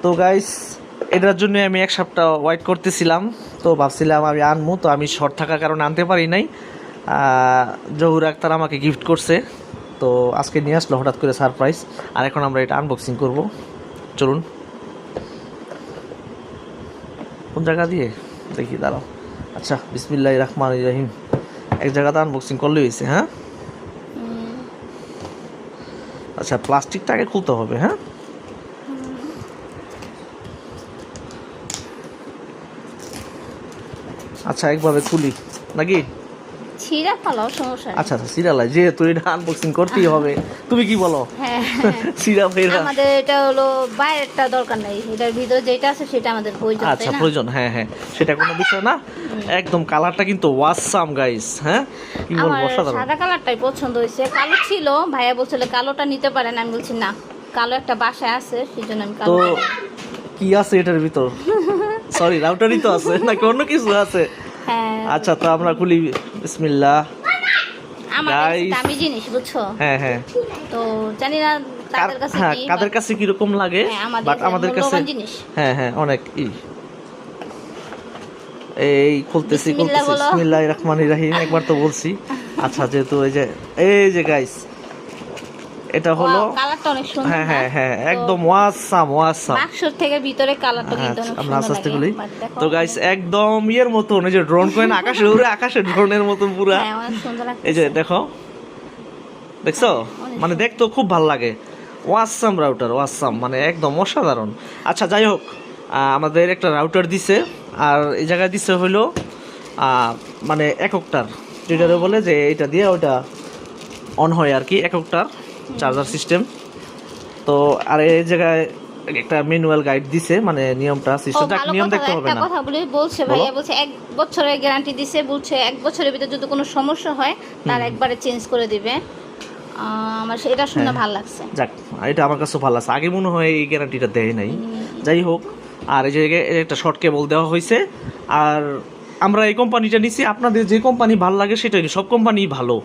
তো গাইস এটার জন্য আমি এক সপ্তাহ ওয়েট করতেছিলাম, তো ভাবছিলাম আমি আনবো, তো আমি শর্ট থাকার কারণে আনতে পারি নাই। জহুর আক্তার আমাকে গিফট করছে, তো আজকে নিয়ে আসলো হঠাৎ করে সারপ্রাইজ। আর এখন আমরা এটা আনবক্সিং করব, চলুন। কোন জায়গা দিয়ে দেখি, দাঁড়াও। আচ্ছা, বিসমিল্লাহির রহমানির রহিম। এক জায়গাতে আনবক্সিং করলে হয়েছে। হ্যাঁ, আচ্ছা, প্লাস্টিকটা আগে খুলতে হবে। হ্যাঁ, আচ্ছা, একভাবে খুলি নাকি? ছিঁড়া ফেলাও সমস্যা নেই। আচ্ছা আচ্ছা, সিরিয়ালাই যেহেতু এটা আনবক্সিং করতেই হবে, তুমি কি বলো? হ্যাঁ, সিরা ফেরা আমাদের এটা হলো বাইরেরটা দরকার নাই, এটার ভিতরে যেটা আছে সেটা আমাদের প্রয়োজন। আচ্ছা, প্রয়োজন। হ্যাঁ হ্যাঁ, সেটা কোনো বিষয় না। একদম কালারটা কিন্তু ওয়াসাম গাইস। হ্যাঁ, কি বলবো, আমার অসাধারণ। সাদা কালারটাই পছন্দ হয়েছে। কালো ছিল, ভাইয়া বলছিল কালোটা নিতে পারেন, আমি বলছি না, কালো একটা বাসায় আছে, সেজন্য আমি তো কালো। কি আছে এটার ভিতর? সরি, রাউটারই তো আছে নাকি অন্য কিছু আছে? হ্যাঁ, আচ্ছা, তো আমরা খুলি। বিসমিল্লাহ। আমার Guys, দামি জিনিস বুঝছো। হ্যাঁ হ্যাঁ, তো জানি না তাদের কাছে হ্যাঁ, কি, কাদের কাছে কিরকম লাগে, হ্যাঁ, বাট আমাদের কাছে মূল্যবান জিনিস। হ্যাঁ হ্যাঁ অনেক এই খুলতেছি বিসমিল্লাহ বলো। বিসমিল্লাহির রহমানির রহিম, একবার তো বলছি। আচ্ছা, যেহেতু এই যে গাইস, এটা হলো, কালারটা অনেক সুন্দর। হ্যাঁ হ্যাঁ হ্যাঁ, একদম ওয়াসাম। বাক্সর থেকে ভিতরে কালারটা কিন্তু অনেক আমরা আস্তে সুন্দর আস্তে লাগে। খুলি। But দেখো, তো গাইস, একদম ইয়ের মতন, এই যে ড্রোন করেন আকাশে উড়ে, আকাশে ড্রোনের মতন পুরা। হ্যাঁ, অনেক সুন্দর লাগছে। এই যে দেখো, দেখছো, অনেক মানে দেখতেও খুব ভালো লাগে। ওয়াসাম রাউটার, ওয়াসাম, মানে একদম অসাধারণ। আচ্ছা, যাই হোক, আমাদের একটা রাউটার দিছে, আর এই জায়গায় দিছে হলো মানে এককটার, যেটারে বলে যে এটা দিয়ে ওইটা অন হয় আর কি, এককটার চার্জার সিস্টেম। তো আর এই জায়গায় একটা ম্যানুয়াল গাইড দিছে, মানে নিয়মটা, সিস্টেমটা ভালো নিয়ম কথা, দেখতে হবে একটা না। কথা বলে বলছে ভাইয়া, বলছে 1 বছরের গ্যারান্টি দিছে, বলছে 1 বছরের ভিতরে যদি কোনো সমস্যা হয় তার একবারে চেঞ্জ করে দিবে। আমার এটা শুনে হ্যাঁ। ভালো লাগছে। যাক, এটা আমার কাছে ভালো আছে। আগে মনে হয় এই গ্যারান্টিটা দেয় নাই। যাই হোক, আর এই জায়গায় একটা শর্ট কেবল দেওয়া হয়েছে। আর আমরা এই কোম্পানিটা নিছি, আপনাদের যে কোম্পানি ভালো লাগে সেটাই নিই, সব কোম্পানি ভালো।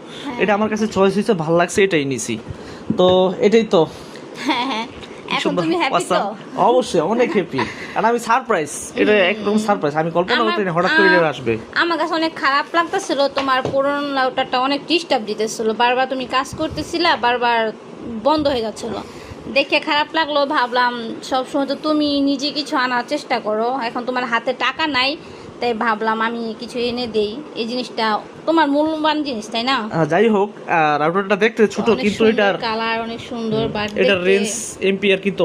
এটা আমার কাছে চয়েস হয়েছে, ভালো লাগছে, এটাই নিছি। তো এটাই তো। হ্যাঁ হ্যাঁ, কি এখন সুন্দর, তুমি হ্যাপি তো? অবশ্যই অনেক হ্যাপি। আর আমি সারপ্রাইজ, এটা একদম সারপ্রাইজ, আমি কল্পনা করতে হঠাৎ করে এটা আসবে। আমার কাছে অনেক খারাপ লাগতেছিল, তোমার পুরনো রাউটারটা অনেক ডিস্টার্ব দিতেছিল, বারবার তুমি কাজ করতেছিলা, বারবার বন্ধ হয়ে যাচ্ছিল, দেখে খারাপ লাগলো। ভাবলাম সবসময় তো তুমি নিজে কিছু আনার চেষ্টা করো, এখন তোমার হাতে টাকা নাই, তাই ভাবলাম আমি কিছু এনে দেই। এই জিনিসটা তোমার মূল্যবান জিনিস, তাই না? যাই হোক, রাউটারটা দেখতে ছোট, কিন্তু এটার কালার অনেক সুন্দর, বাট এটার রেঞ্জ এম্পিয়ার কিন্তু